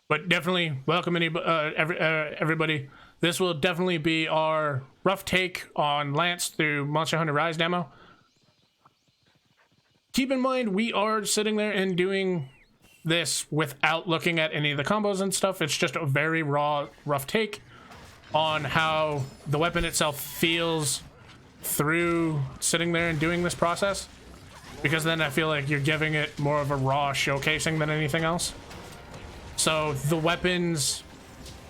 But definitely welcome everybody. This will definitely be our rough take on Lance through Monster Hunter Rise demo. Keep in mind, we are sitting there and doing this without looking at any of the combos and stuff. It's just a very raw, rough take on how the weapon itself feels through sitting there and doing this process. Because then I feel like you're giving it more of a raw showcasing than anything else. So the weapons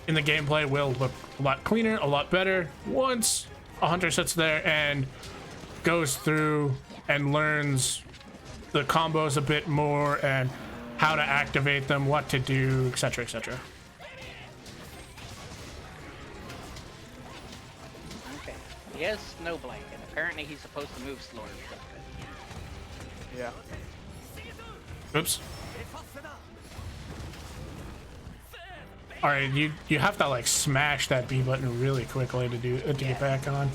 in the gameplay will look a lot cleaner, a lot better once a hunter sits there and goes through and learns the combos a bit more and how to activate them, what to do, etc, etc. Okay. He has Snowblade, and apparently he's supposed to move slower. Yeah. Oops. All right, you have to like smash that B button really quickly to get back on.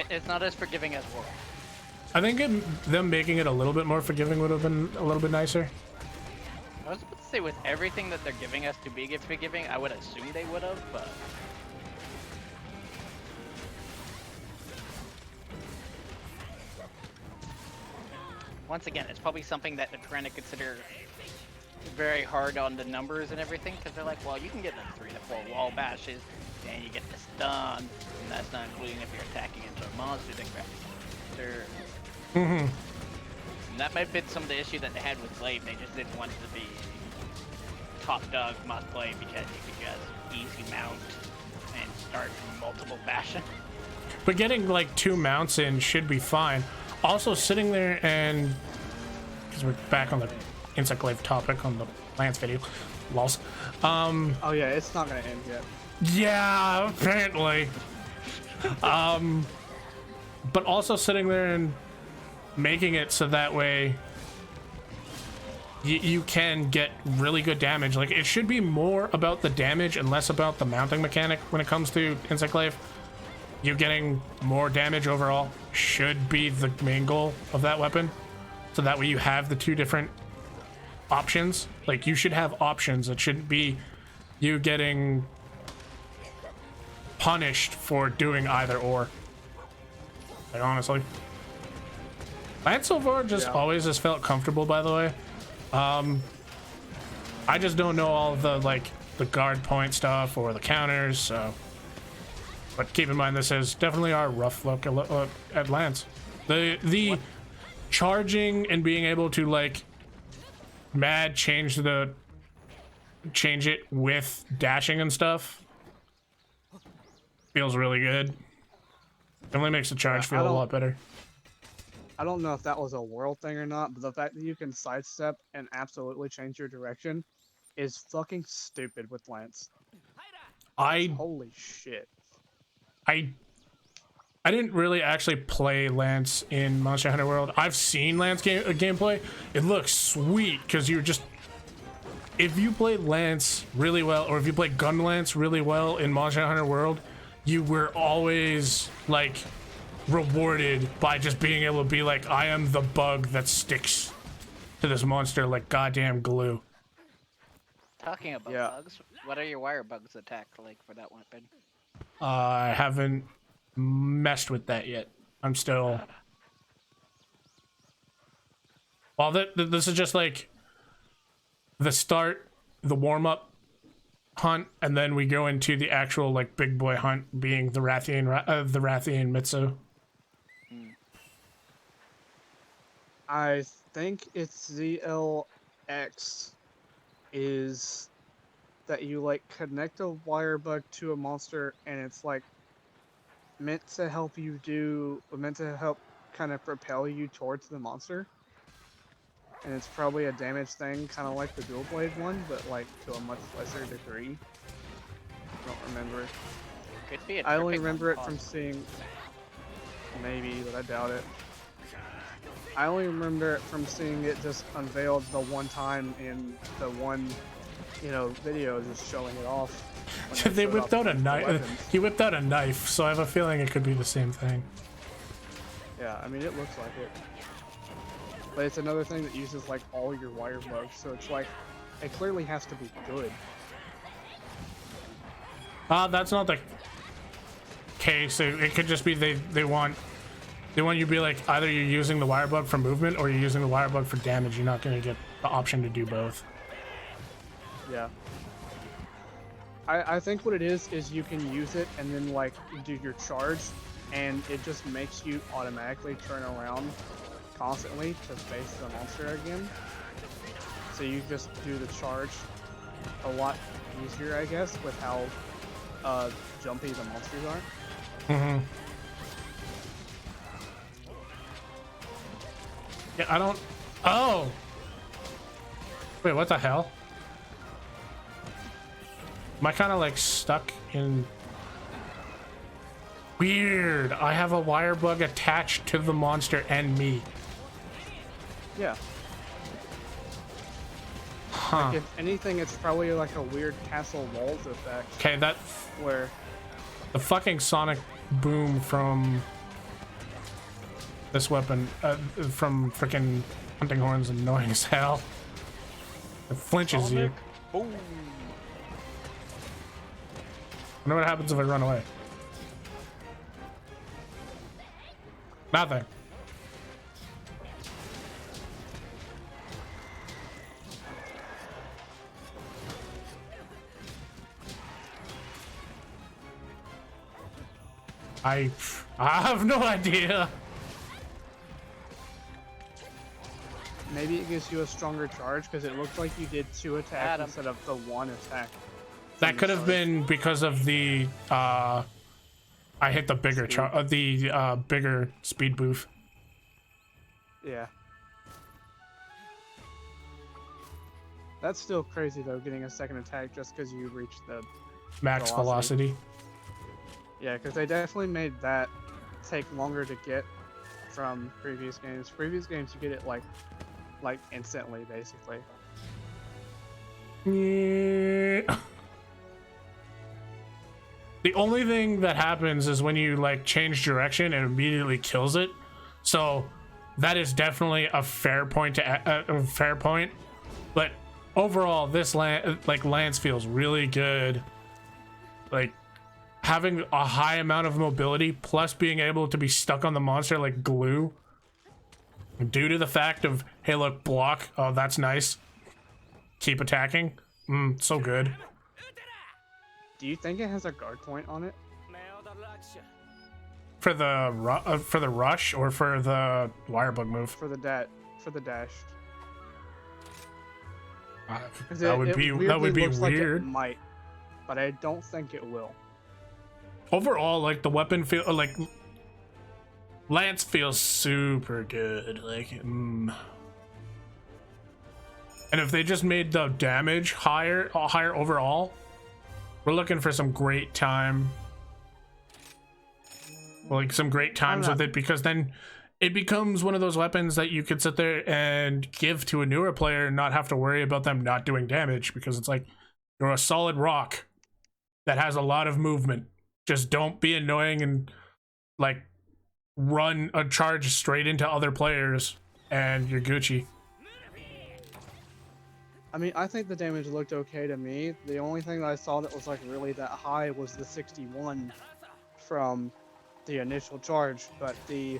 It's not as forgiving as War. I think them making it a little bit more forgiving would have been a little bit nicer. I was about to say, with everything that they're giving us to be forgiving, I would assume they would have, but... Once again, it's probably something that they're trying to consider very hard on the numbers and everything, because they're like, well, you can get like 3 to 4 wall bashes, and you get the stun, and that's not including if you're attacking into a monster that grabs monster. And that might have been some of the issue that they had with Glaive. They just didn't want it to be top dog must play because you could just easy mount and start multiple bashing. But getting like 2 mounts in should be fine. Also sitting there and, because we're back on the Insect Glaive topic on the Lance video, lols. Oh yeah, it's not gonna end yet. Yeah, apparently. But also sitting there and making it so that way you can get really good damage. Like, it should be more about the damage and less about the mounting mechanic when it comes to Insect Glaive. You getting more damage overall should be the main goal of that weapon. So that way you have the 2 different options. Like, you should have options. It shouldn't be you getting punished for doing either or. Like, honestly. Lance so far just always has felt comfortable, by the way. I just don't know all of the, like, the guard point stuff or the counters, so... But keep in mind, this is definitely our rough look at Lance. The charging and being able to, like, change it with dashing and stuff feels really good. Definitely makes the charge feel a lot better. I don't know if that was a world thing or not, but the fact that you can sidestep and absolutely change your direction is fucking stupid with Lance. Holy shit. I didn't really actually play Lance in Monster Hunter World. I've seen Lance gameplay. It looks sweet because you're just... If you play Lance really well, or if you play Gun Lance really well in Monster Hunter World, you were always, like, rewarded by just being able to be like, I am the bug that sticks to this monster like goddamn glue. Talking about bugs, what are your wire bugs attack like for that weapon? I haven't messed with that yet. I'm still... Well, this is just like the start, the warm-up hunt, and then we go into the actual, like, big boy hunt, being the Rathian Mitsu. I think it's ZLX is that you like connect a wire bug to a monster and it's like meant to help kind of propel you towards the monster. And it's probably a damage thing, kind of like the dual blade one, but like to a much lesser degree. I don't remember. Could be. I only remember it from seeing, maybe, but I doubt it. I only remember it from seeing it just unveiled the one time in the one, video just showing it off. They whipped out a knife. He whipped out a knife, so I have a feeling it could be the same thing. Yeah, I mean, it looks like it. but it's another thing that uses like all your wire bugs, so it's like it clearly has to be good. That's not the case. It could just be they want you to be like, either you're using the wire bug for movement or you're using the wire bug for damage. You're not going to get the option to do both. Yeah. I think what it is you can use it and then like do your charge, and it just makes you automatically turn around constantly to face the monster again. So you just do the charge a lot easier, I guess, with how jumpy the monsters are. Mm-hmm. Yeah, I don't... Oh! Wait, what the hell? Am I kind of like stuck in... Weird! I have a wire bug attached to the monster and me. Yeah. Huh. If anything, it's probably like a weird Castle Walls effect. Okay, that... Where... The fucking sonic boom from... this weapon, from freaking hunting horns, annoying as hell. It flinches you. Boom. I wonder what happens if I run away. Nothing. I have no idea. Maybe it gives you a stronger charge because it looked like you did 2 attacks Adam. instead of the 1 attack. That could have been because of the I hit the bigger bigger speed boost. Yeah. That's still crazy though, getting a second attack just because you reached the Max velocity. Yeah, because they definitely made that take longer to get from previous games. Previous games you get it like instantly, basically. Yeah. The only thing that happens is when you like change direction and immediately kills it. So that is definitely a fair point to a fair point. But overall, this Lance feels really good. Like having a high amount of mobility plus being able to be stuck on the monster like glue. Due to the fact of, hey, look, block. Oh, that's nice. Keep attacking. So good. Do you think it has a guard point on it? For the rush or for the wire bug move? For the dash. That would be weirdly looks like it weird. might, but I don't think it will. Overall, like the weapon feel like Lance feels super good. Like, and if they just made the damage higher overall, we're looking for some great time. Like some great times with it, because then it becomes one of those weapons that you could sit there and give to a newer player and not have to worry about them not doing damage, because it's like you're a solid rock that has a lot of movement. Just don't be annoying and like run a charge straight into other players and you're Gucci. I mean, I think the damage looked okay to me. The only thing that I saw that was like really that high was the 61 from the initial charge, but the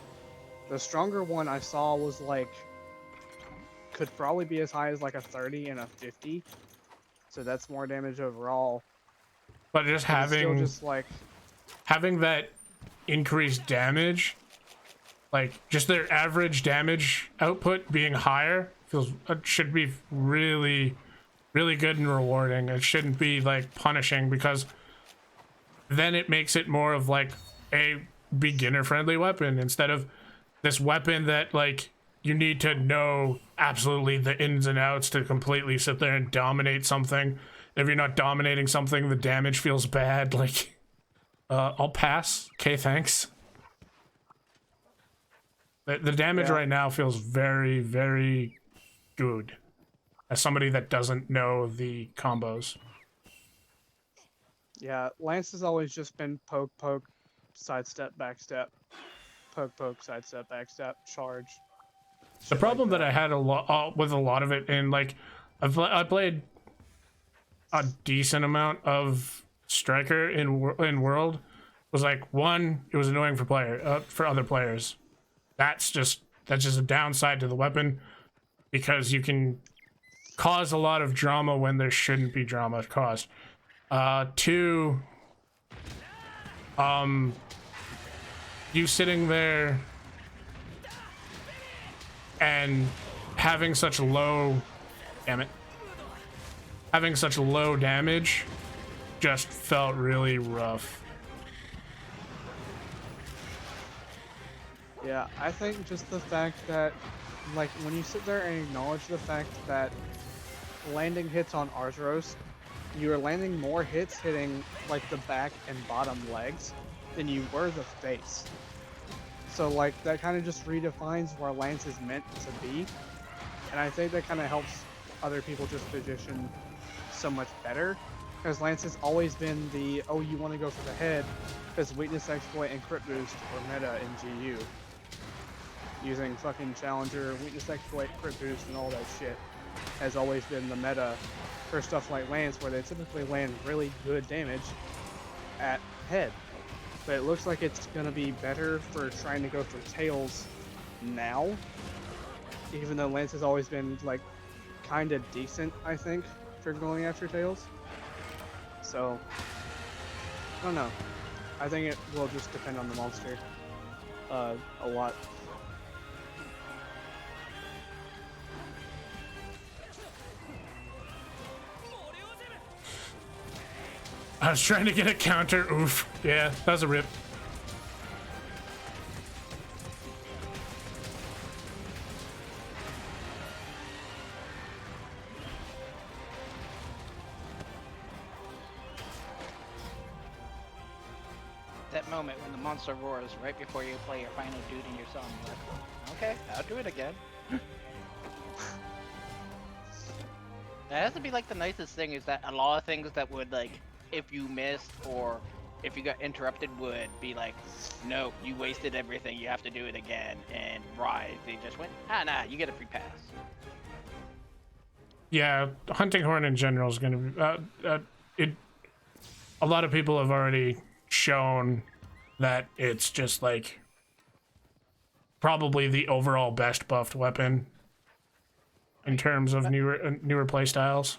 stronger one I saw was like could probably be as high as like a 30 and a 50. So that's more damage overall. But just But it's still having just like having that increased damage, like just their average damage output being higher, should be really good and rewarding. It shouldn't be like punishing, because then it makes it more of like a beginner friendly weapon instead of this weapon that like you need to know absolutely the ins and outs to completely sit there and dominate something. If you're not dominating something, the damage feels bad. Like I'll pass. Okay, thanks. The damage right now feels very good as somebody that doesn't know the combos. yeah, Lance has always just been poke, sidestep, backstep, poke, sidestep, backstep, charge. The problem that I had a lot with a lot of it, and like I played a decent amount of Striker in World, was like, one, it was annoying for other players. That's just a downside to the weapon, because you can cause a lot of drama when there shouldn't be drama caused. Two, you sitting there and having such low damage just felt really rough. Yeah, I think just the fact that, like, when you sit there and acknowledge the fact that landing hits on Arzuros, you are landing more hits hitting, like, the back and bottom legs than you were the face. So, like, that kind of just redefines where Lance is meant to be. And I think that kind of helps other people just position so much better. Because Lance has always been the, oh, you want to go for the head, because weakness exploit and crit boost are meta in GU. Using fucking Challenger, weakness exploit, crit boost, and all that shit has always been the meta for stuff like Lance, where they typically land really good damage at head. But it looks like it's gonna be better for trying to go for tails now, even though Lance has always been like kind of decent, I think, for going after tails. So I don't know. I think it will just depend on the monster a lot. I was trying to get a counter. Oof. Yeah, that was a rip. That moment when the monster roars right before you play your final dude in your song, you're like, okay, I'll do it again. That has to be like the nicest thing, is that a lot of things that would, like, if you missed or if you got interrupted, would be like, no, you wasted everything, you have to do it again. And Rise, they just went, nah, you get a free pass. Yeah, Hunting Horn in general is going to be a lot of people have already shown that it's just like probably the overall best buffed weapon in terms of newer play styles.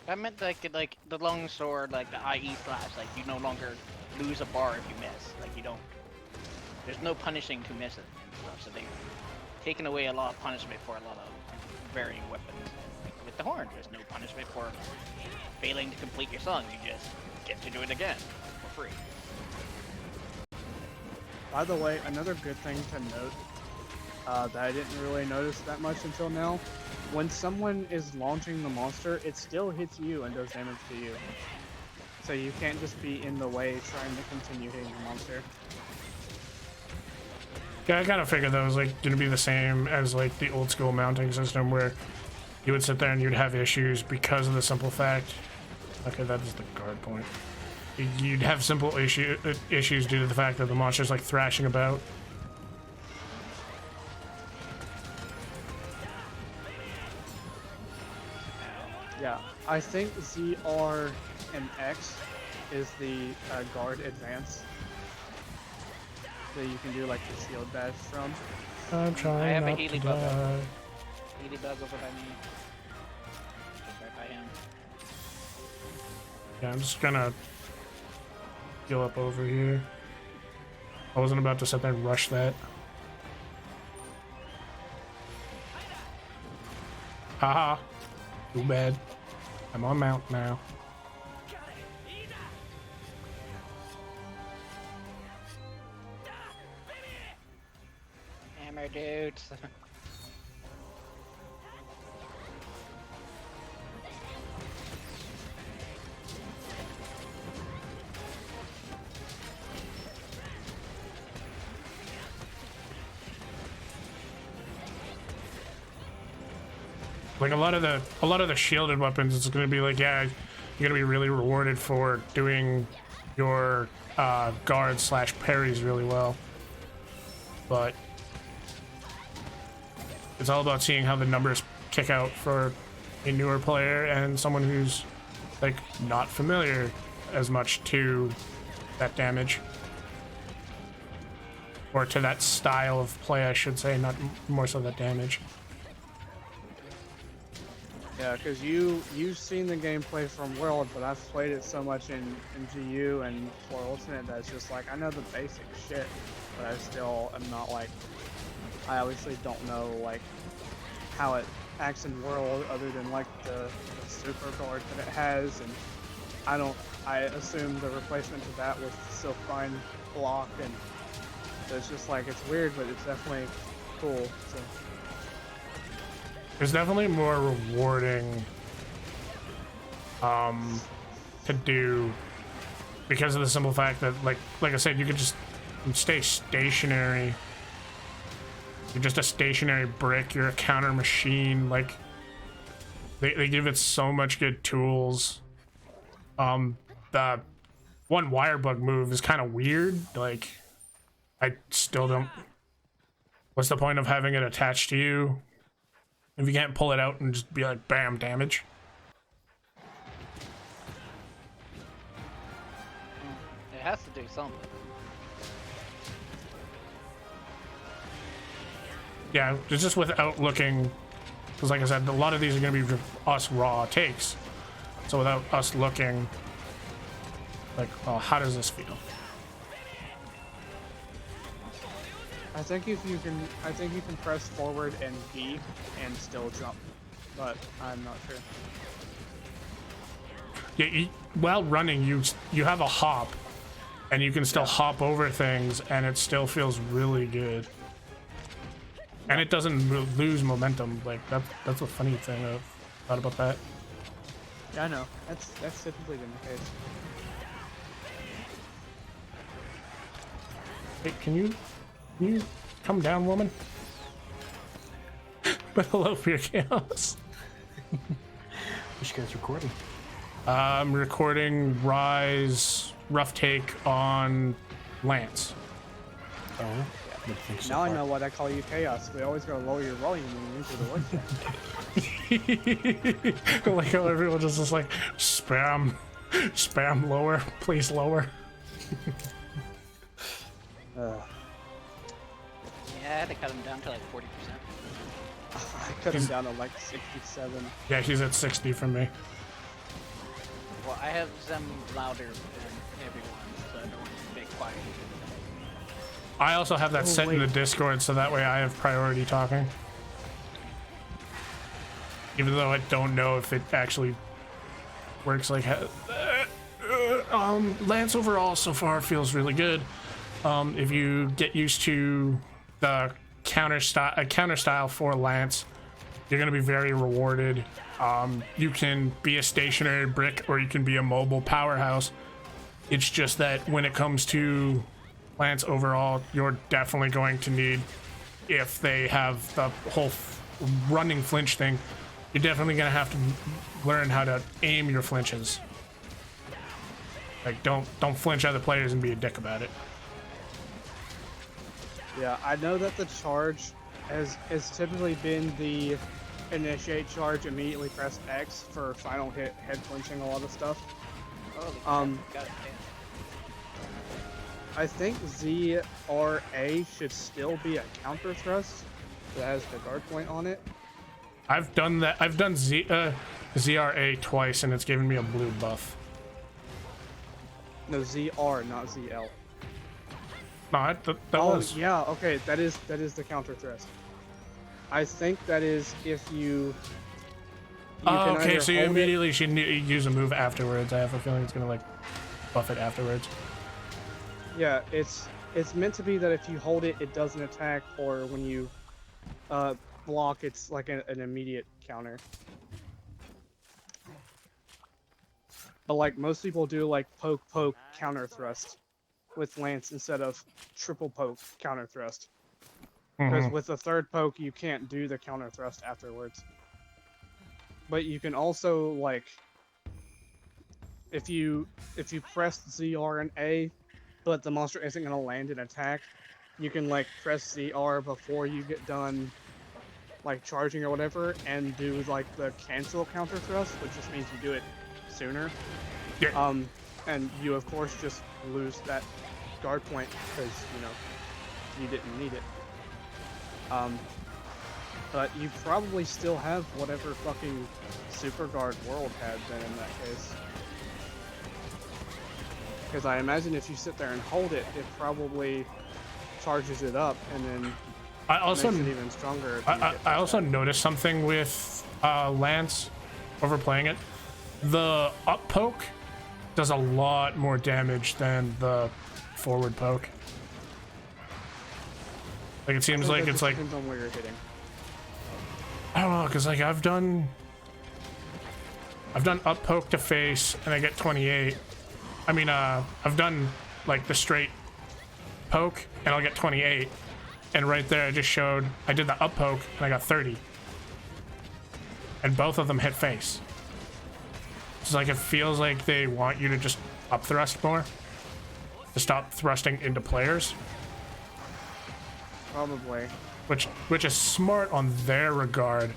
I meant like the long sword, like the IE slash, like you no longer lose a bar if you miss. Like you don't. There's no punishing to miss it. So they've taken away a lot of punishment for a lot of varying weapons. Like with the horn, there's no punishment for failing to complete your song. You just get to do it again for free. By the way, another good thing to note that I didn't really notice that much until now. When someone is launching the monster, it still hits you and does damage to you. So you can't just be in the way trying to continue hitting the monster. Yeah, I kind of figured that was like going to be the same as like the old school mounting system, where you would sit there and you'd have issues because of the simple fact. Okay, that is the guard point. You'd have simple issues due to the fact that the monster's like thrashing about. Yeah, I think ZR and X is the guard advance that you can do like the shield dash from. I'm trying I have a not Healy to bug. die. Healy bug over by me. Just right by him. Yeah, I'm just gonna heal up over here. I wasn't about to sit there and rush that. Haha. Too bad. I'm on mount now. Hammer dudes. Like a lot of the shielded weapons, it's gonna be like, yeah, you're gonna be really rewarded for doing your guard slash parries really well. But it's all about seeing how the numbers kick out for a newer player and someone who's like not familiar as much to that damage. Or to that style of play, I should say, not more so that damage. Yeah, because you've seen the gameplay from World, but I've played it so much in GU and for Ultimate that it's just like, I know the basic shit, but I still am not like, I obviously don't know like how it acts in World other than like the super guard that it has, and I assume the replacement to that was Silkbind block, and so it's just like, it's weird, but it's definitely cool. So. It's definitely more rewarding to do because of the simple fact that like I said, you could just stay stationary. You're just a stationary brick, you're a counter machine. Like they give it so much good tools. The one wire bug move is kind of weird. Like I still don't, what's the point of having it attached to you if you can't pull it out and just be like, bam, damage? It has to do something. Yeah, it's just without looking, because like I said, a lot of these are going to be us raw takes. So without us looking, like, oh, how does this feel? I think you can press forward and B and still jump, but I'm not sure. Yeah, while running, you have a hop, and you can still hop over things, and it still feels really good. And it doesn't lose momentum. Like that's a funny thing I've thought about that. Yeah, I know. That's typically been the case. Hey, can you come down, woman? But hello, Pure Chaos. What you guys recording? I'm recording Rise Rough Take on Lance. Oh, yeah. So Now far. I know why they call you Chaos. We always gotta lower your volume when you enter the voice chat. Like how everyone just like spam lower, please lower. Yeah, I had to cut him down to like 40%. I cut him down to like 67. Yeah, he's at 60 from me. Well, I have them louder than everyone, so I don't want to be quiet. I also have that set in the wait. Discord, so that way I have priority talking. Even though I don't know if it actually works like Lance overall so far feels really good. If you get used to the counter style for Lance, you're gonna be very rewarded. You can be a stationary brick or you can be a mobile powerhouse. It's just that when it comes to Lance overall, you're definitely going to need, if they have the whole running flinch thing, you're definitely gonna have to learn how to aim your flinches. Like don't flinch other players and be a dick about it. Yeah, I know that the charge has typically been the initiate charge, immediately press X for final hit, head flinching a lot of stuff. Holy crap, got it, I think ZRA should still be a counter thrust that has the guard point on it. I've done that. I've done ZRA twice, and it's given me a blue buff. No, ZR, not ZL. No, that Oh was. yeah, okay, that is the counter thrust. I think that is if you. Oh, can okay, either so you hold it- immediately should use a move afterwards. I have a feeling it's gonna like buff it afterwards. Yeah, it's meant to be that if you hold it, it doesn't attack, or when you block, it's like an immediate counter. But like most people do, like poke counter thrust with Lance instead of triple poke counter thrust. Because with the third poke, you can't do the counter thrust afterwards. But you can also like, if you press ZR and A, but the monster isn't gonna land an attack, you can like press ZR before you get done like charging or whatever, and do like the cancel counter thrust, which just means you do it sooner. Yeah. And you of course just lose that guard point because you didn't need it. But you probably still have whatever fucking super guard world had then in that case. Because I imagine if you sit there and hold it, it probably charges it up and then I also makes it even stronger. If you get I also noticed something with Lance overplaying it. The up poke does a lot more damage than the forward poke. Like it seems like it's like, depends on where you're hitting. I don't know, cause like I've done up poke to face and I get 28. I mean, I've done like the straight poke and I'll get 28. And right there, I just showed I did the up poke and I got 30. And both of them hit face. It's like it feels like they want you to just up thrust more, to stop thrusting into players. Probably. Which is smart on their regard.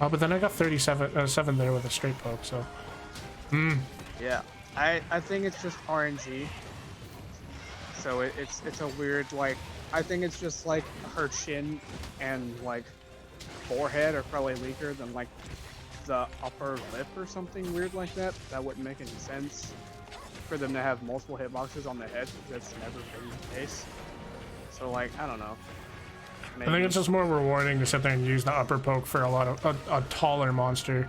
Oh, but then I got 7 there with a straight poke, so. Yeah. I think it's just RNG. So it's a weird, like, I think it's just like her chin and like forehead are probably weaker than like the upper lip or something weird like that. That wouldn't make any sense for them to have multiple hitboxes on the head. That's never been the case. So like, I don't know. Maybe. I think it's just more rewarding to sit there and use the upper poke for a lot of a taller monster.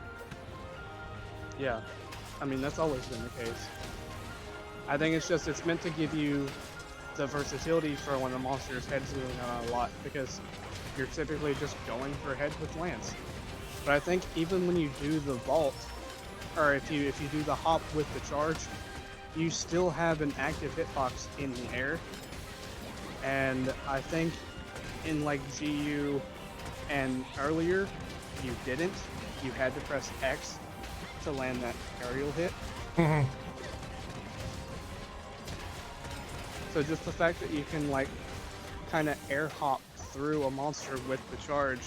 Yeah. I mean, that's always been the case. I think it's meant to give you the versatility for when the monster's head's moving on a lot, because you're typically just going for head with Lance. But I think even when you do the vault, or if you do the hop with the charge, you still have an active hitbox in the air. And I think in like GU and earlier, you didn't. You had to press X to land that aerial hit. Mm-hmm. So just the fact that you can like kind of air hop through a monster with the charge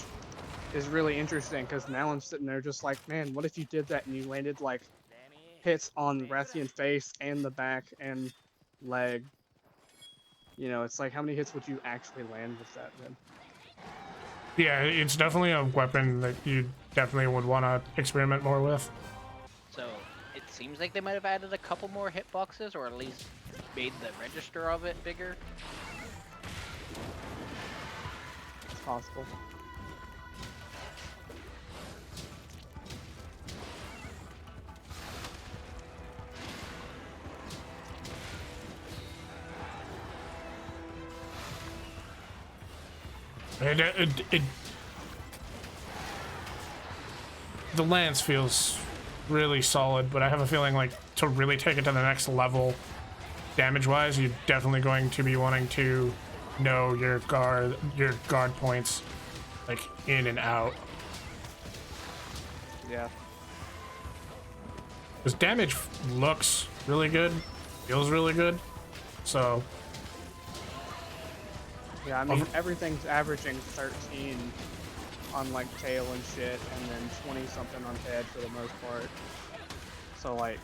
is really interesting, because now I'm sitting there just like, man, what if you did that and you landed like hits on Rathian face and the back and leg? You know, it's like, how many hits would you actually land with that then? Yeah, it's definitely a weapon that you definitely would want to experiment more with. So it seems like they might have added a couple more hitboxes, or at least made the register of it bigger. It's possible. The Lance feels really solid, but I have a feeling like to really take it to the next level damage-wise, you're definitely going to be wanting to know your guard points like in and out. Yeah. Because damage looks really good, feels really good, so Yeah, I mean, everything's averaging 13 on like tail and shit, and then 20 something on head for the most part. So like,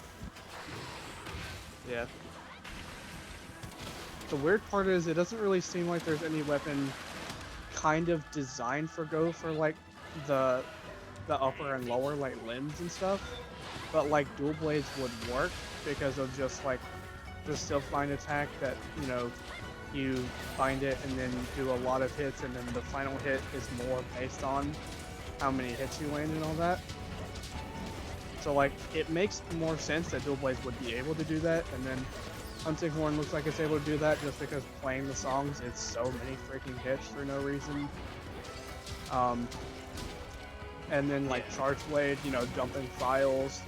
yeah. The weird part is it doesn't really seem like there's any weapon kind of designed for go for like the upper and lower like limbs and stuff, but like dual blades would work because of just like the stiff line attack that, you know, you find it and then do a lot of hits, and then the final hit is more based on how many hits you land and all that. So like, it makes more sense that dual blades would be able to do that, and then Hunting Horn looks like it's able to do that just because playing the songs, it's so many freaking hits for no reason. And then like Charge Blade, you know, dumping files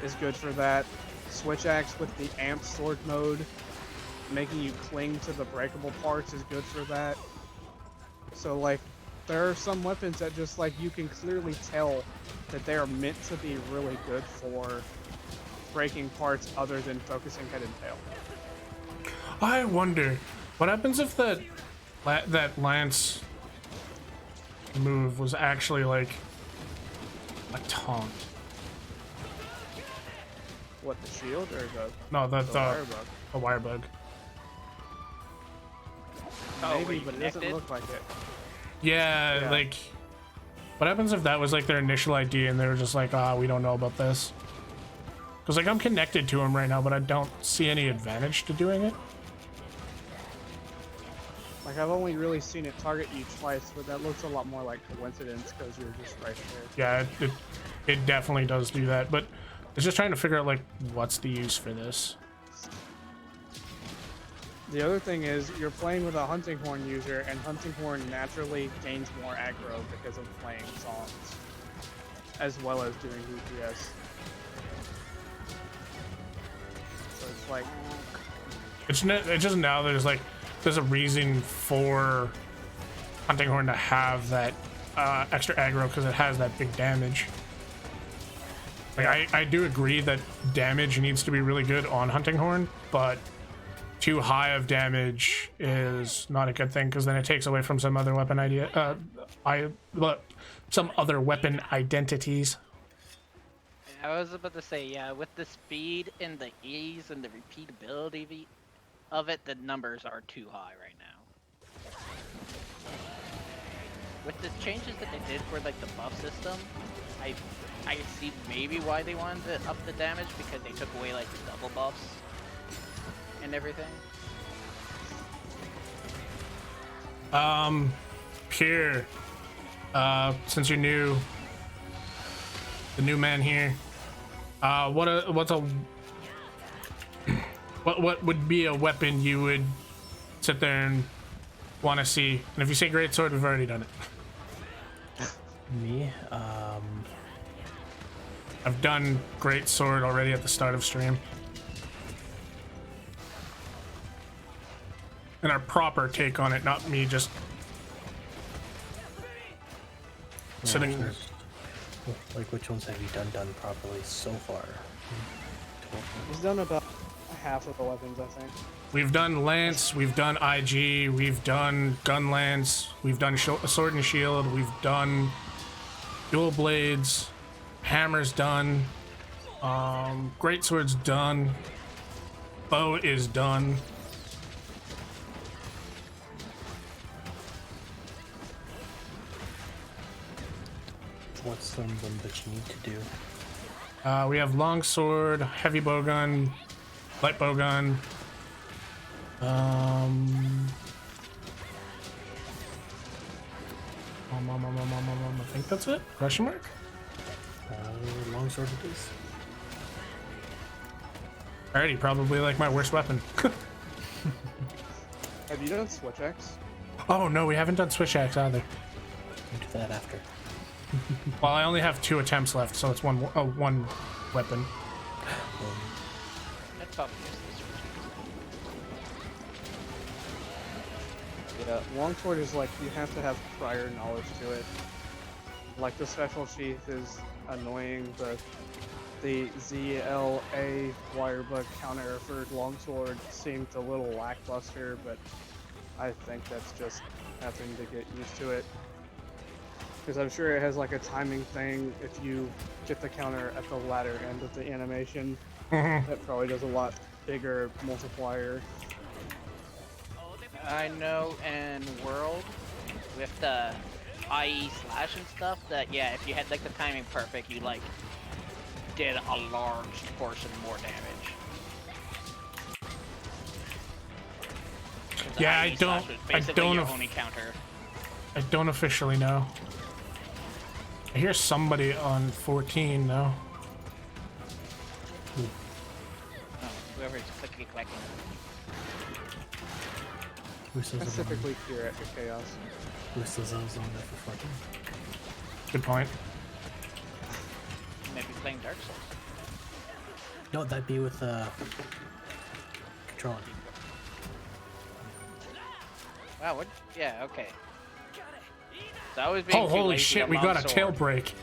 is good for that. Switch Axe with the Amp Sword mode, making you cling to the breakable parts, is good for that. So like, there are some weapons that just like, you can clearly tell that they are meant to be really good for breaking parts other than focusing head and tail. I wonder what happens if that Lance move was actually like a taunt. What, the shield or the No, the wire bug? the wire bug. Oh, were Maybe, you but it doesn't connected? look like it. Yeah, Yeah. like what happens if that was like their initial idea and they were just like, ah, we don't know about this? Because like I'm connected to him right now, but I don't see any advantage to doing it. Like, I've only really seen it target you twice, but that looks a lot more like coincidence because you're just right there. Yeah, it definitely does do that, but it's just trying to figure out like what's the use for this. The other thing is, you're playing with a Hunting Horn user, and Hunting Horn naturally gains more aggro because of playing songs, as well as doing DPS. So it's like, It's just now there's a reason for Hunting Horn to have that extra aggro because it has that big damage. Like I do agree that damage needs to be really good on Hunting Horn, but too high of damage is not a good thing because then it takes away from some other weapon some other weapon identities. I was about to say, yeah, with the speed and the ease and the repeatability of it, the numbers are too high right now. With the changes that they did for like the buff system, I see maybe why they wanted to up the damage because they took away like the double buffs and everything. Pierre, since you're new, the new man here, what would be a weapon you would sit there and want to see? And if you say greatsword, we've already done it. Me? I've done greatsword already at the start of stream. And our proper take on it, not me just sitting. Like, which ones have you done properly so far? he's done about half of the weapons, I think. We've done lance, we've done IG, we've done gun lance, we've done sword and shield, we've done dual blades, hammer's done, greatsword's done, bow is done. What's some of them that you need to do? We have longsword, heavy bowgun, light bowgun. I think that's it. Question mark? Longsword it is. Alrighty, probably like my worst weapon. Have you done Switch X? Oh no, we haven't done switch axe either. We'll do that after. Well, I only have 2 attempts left, so it's one weapon. That's probably just this. Yeah, longsword is like, you have to have prior knowledge to it. Like, the special sheath is annoying, but the ZLA wire bug counter for longsword seemed a little lackluster, but I think that's just having to get used to it. Because I'm sure it has like a timing thing. If you get the counter at the latter end of the animation, that probably does a lot bigger multiplier. I know in World, with the IE slash and stuff, that yeah, if you had like the timing perfect, you like did a large portion more damage. 'Cause the Yeah, IE slash was basically your af- only counter. I don't officially know. I hear somebody on 14 now. Oh, whoever's clicky clacking. Who says it's on? Specifically here at the Chaos. Who says I was on there for fucking? Good point. Maybe playing Dark Souls. No, that'd be with controlling. Wow, what? Yeah, okay. So I was being Oh, too holy lazy shit, on we got a Longsword. tail break.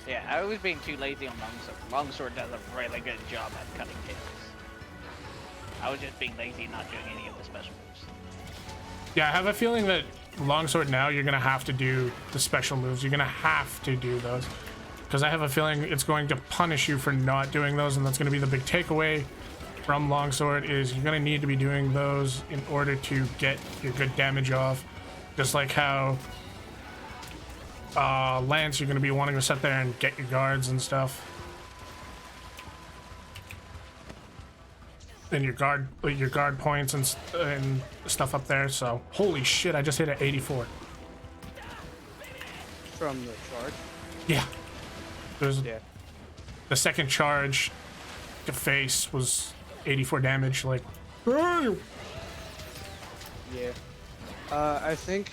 Yeah, I was being too lazy on Longsword. Longsword does a really good job at cutting tails. I was just being lazy, not doing any of the special moves. Yeah, I have a feeling that longsword now, you're gonna have to do the special moves. You're gonna have to do those, because I have a feeling it's going to punish you for not doing those, and that's gonna be the big takeaway from longsword, is you're gonna need to be doing those in order to get your good damage off. Just like how lance, you're gonna be wanting to sit there and get your guards and stuff. And your guard points and stuff up there. So holy shit, I just hit at 84 From the charge. yeah. There's Yeah. the second charge to face was 84 damage. Like, hey! Yeah. I think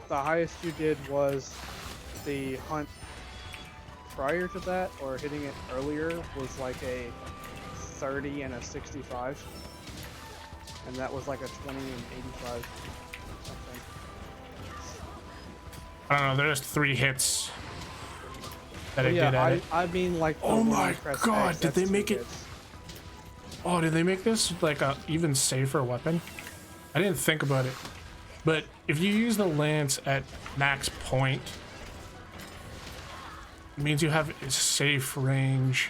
the highest you did was the hunt prior to that, or hitting it earlier, was like a 30 and a 65. And that was like a 20 and 85. Something. I don't know, there's 3 hits that I Yeah, did at it. I mean like the Oh one my you press God, X, did that's they 2 make it- hits. Oh, did they make this like a even safer weapon? I didn't think about it. But if you use the lance at max point, it means you have a safe range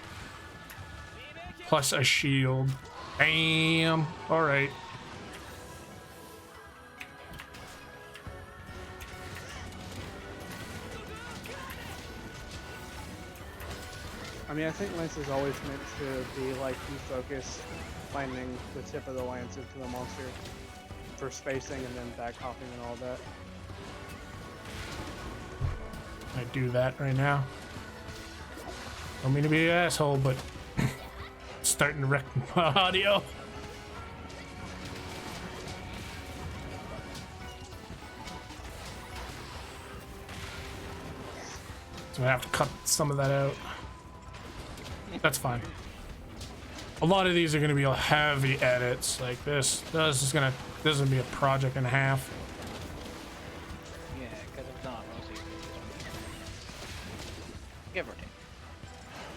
plus a shield. Damn. All right. I mean, I think lance is always meant to be like you focus finding the tip of the lance into the monster for spacing and then back hopping and all that. I do that right now. Don't mean to be an asshole, but it's starting to wreck my audio. So I have to cut some of that out. That's fine. A lot of these are going to be heavy edits like this. This is going to be a project and a half. Yeah, because it's not mostly give or take.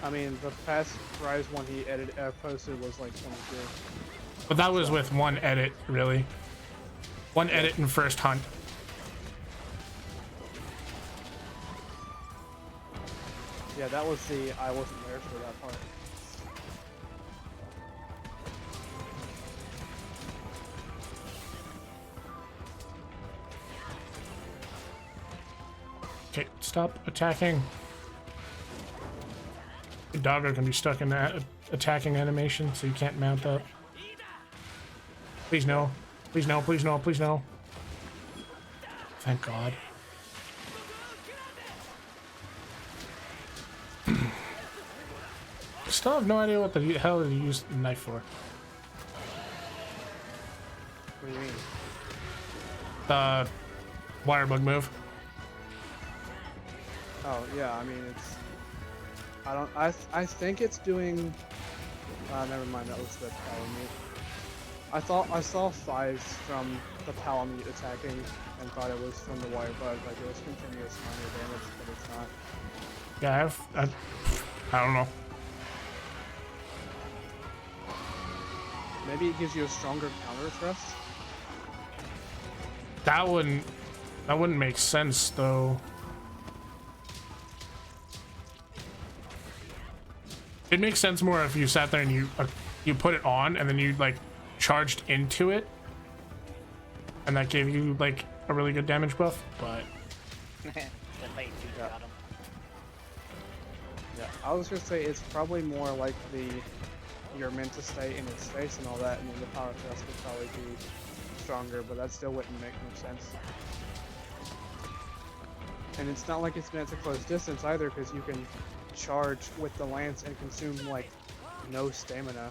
I mean, the past Rise one he posted was like 22. But that was with one edit, really. One edit in first hunt. Yeah, that was the I wasn't there for that part. Okay, stop attacking. The dogger can be stuck in that attacking animation, so you can't mount up. Please no. Please no, please no, please no. Thank God. Still have no idea what the hell you used the knife for. What do you mean? The wire bug move. Oh yeah, I mean it's. I think it's doing. Never mind. That was the Palamute. I saw 5s from the Palamute attacking and thought it was from the wire bug, like it was continuous minor damage, but it's not. Yeah, I don't know. Maybe it gives you a stronger counter thrust. That wouldn't make sense though. It makes sense more if you sat there and you put it on and then you like charged into it, and that gave you like a really good damage buff. But The late dude got him. Yeah, I was gonna say it's probably more like you're meant to stay in its face and all that, and then the power thrust would probably be stronger, but that still wouldn't make much sense. And it's not like it's meant to close distance either, because you can charge with the lance and consume like no stamina.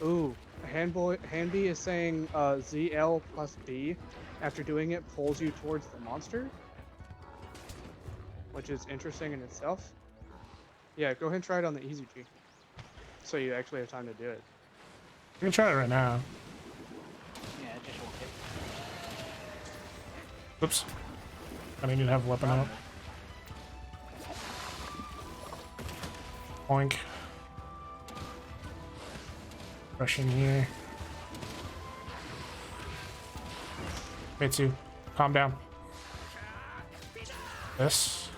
Ooh, Handby is saying ZL plus B after doing it pulls you towards the monster, which is interesting in itself. Yeah, go ahead and try it on the easy G, so you actually have time to do it. you can try it right now. Yeah, it just won't hit. Oops. I need to have a weapon out. Oink. Rush in here. Mitsu, calm down. This.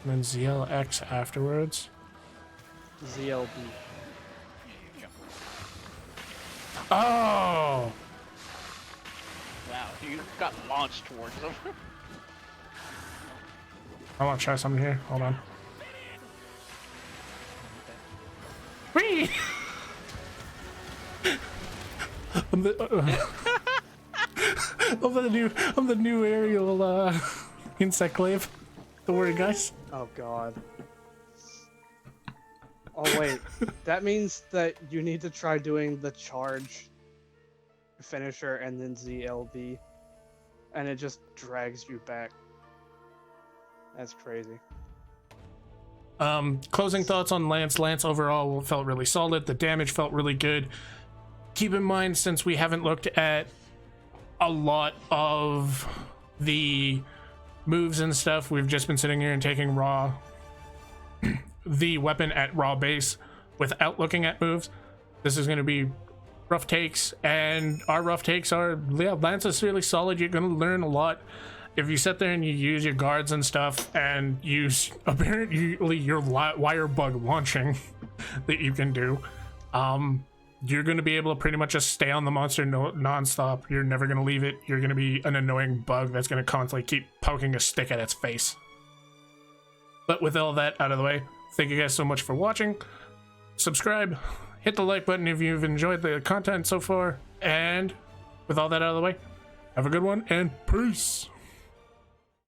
And then ZLX afterwards. ZLB. Oh! Wow, you got launched towards them. I want to try something here. Hold on. Whee! I'm the new aerial insect glaive. Don't worry, guys. Oh god. Oh wait, that means that you need to try doing the charge finisher and then ZLB, and it just drags you back. That's crazy. Closing thoughts on Lance. Lance overall felt really solid. The damage felt really good. Keep in mind, since we haven't looked at a lot of the moves and stuff, we've just been sitting here and taking raw the weapon at raw base without looking at moves. This is going to be rough takes, and our rough takes are, yeah, Lance is really solid. You're going to learn a lot if you sit there and you use your guards and stuff and use apparently your wire bug launching that you can do. You're going to be able to pretty much just stay on the monster non-stop. You're never going to leave it. You're going to be an annoying bug that's going to constantly keep poking a stick at its face. But with all that out of the way, thank you guys so much for watching. Subscribe, hit the like button if you've enjoyed the content so far, and with all that out of the way, have a good one and peace.